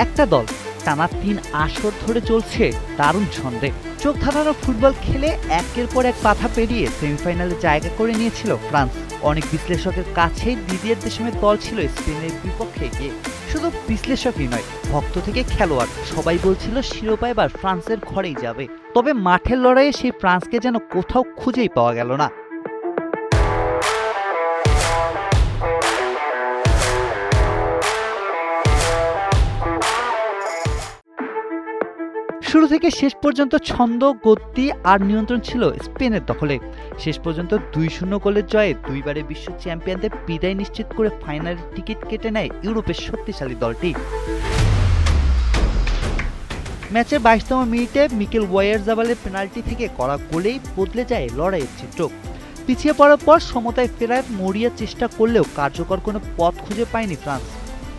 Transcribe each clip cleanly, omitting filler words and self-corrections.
একটা দল টানা ৩ আসর ধরে চলছে দারুণ ছন্দে। চোখ ধাঁধানো ফুটবল খেলে একের পর এক বাধা পেরিয়ে সেমিফাইনালে জায়গা করে নিয়েছিল ফ্রান্স। অনেক বিশ্লেষকের কাছেই দিদিয়ের দেশমের দল ছিল স্পেনের বিপক্ষে এগিয়ে। শুধু বিশ্লেষকই নয়, ভক্ত থেকে খেলোয়াড় সবাই বলছিল শিরোপা এবার ফ্রান্সের ঘরেই যাবে। তবে মাঠের লড়াইয়ে সেই ফ্রান্সকে যেন কোথাও খুঁজেই পাওয়া গেল না। শুরু থেকে শেষ পর্যন্ত ছন্দ, গতি আর নিয়ন্ত্রণ ছিল স্পেনের দখলে। শেষ পর্যন্ত ২-০ গোলের জয়ে দুইবারের বিশ্ব চ্যাম্পিয়নদের বিদায় নিশ্চিত করে ফাইনালের টিকিট কেটে নেয় ইউরোপের শক্তিশালী দলটি। ম্যাচের ২২তম মিনিটে মিকেল ওয়াইয়ারজাবালের পেনাল্টি থেকে করা গোলেই বদলে যায় লড়াইয়ের চিত্র। পিছিয়ে পড়ার পর সমতায় ফেরার মরিয়া চেষ্টা করলেও কার্যকর কোনো পথ খুঁজে পায়নি France.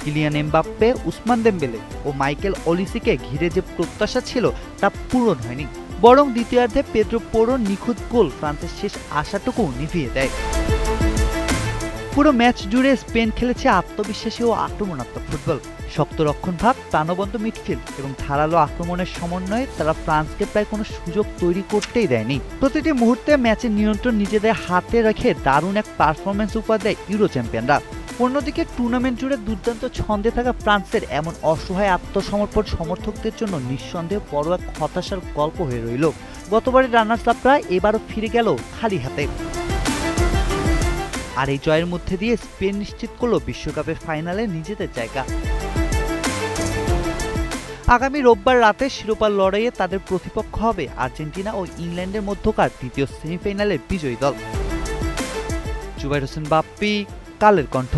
Kylian Mbappe, Ousmane Dembele ও মাইকেল অলিসিকে ঘিরে যে প্রত্যাশা ছিল তা পূরণ হয়নি, বরং দ্বিতীয়ার্ধে পেদ্রো পোরোর নিখুঁত গোল ফ্রান্সের শেষ আশাটুকু নিভিয়ে দেয়। পুরো ম্যাচ জুড়ে স্পেন খেলেছে আত্মবিশ্বাসী ও আক্রমণাত্মক ফুটবল। শক্ত রক্ষণভাগ, প্রাণবন্ত মিডফিল্ড এবং ধারালো আক্রমণের সমন্বয়ে তারা ফ্রান্সকে প্রায় কোনো সুযোগ তৈরি করতেই দেয়নি। প্রতিটি মুহূর্তে ম্যাচের নিয়ন্ত্রণ নিজেদের হাতে রেখে দারুণ এক পারফরমেন্স উপহার দেয় ইউরো চ্যাম্পিয়নরা। অন্যদিকে টুর্নামেন্ট জুড়ে দুর্দান্ত ছন্দে থাকা ফ্রান্সের এমন অসহায় আত্মসমর্পণ সমর্থকদের জন্য নিঃসন্দেহে বড় এক হতাশার গল্প হয়ে রইল। গতবারের রানার্স আপরা এবারও ফিরে গেল খালি হাতে। আর এই জয়ের মধ্যে দিয়ে স্পেন নিশ্চিত করল বিশ্বকাপের ফাইনালে নিজেদের জায়গা। আগামী রোববার রাতে শিরোপার লড়াইয়ে তাদের প্রতিপক্ষ হবে আর্জেন্টিনা ও ইংল্যান্ডের মধ্যকার দ্বিতীয় সেমিফাইনালের বিজয়ী দল। জুবাইর হোসেন বাপ্পি, কালের কণ্ঠ।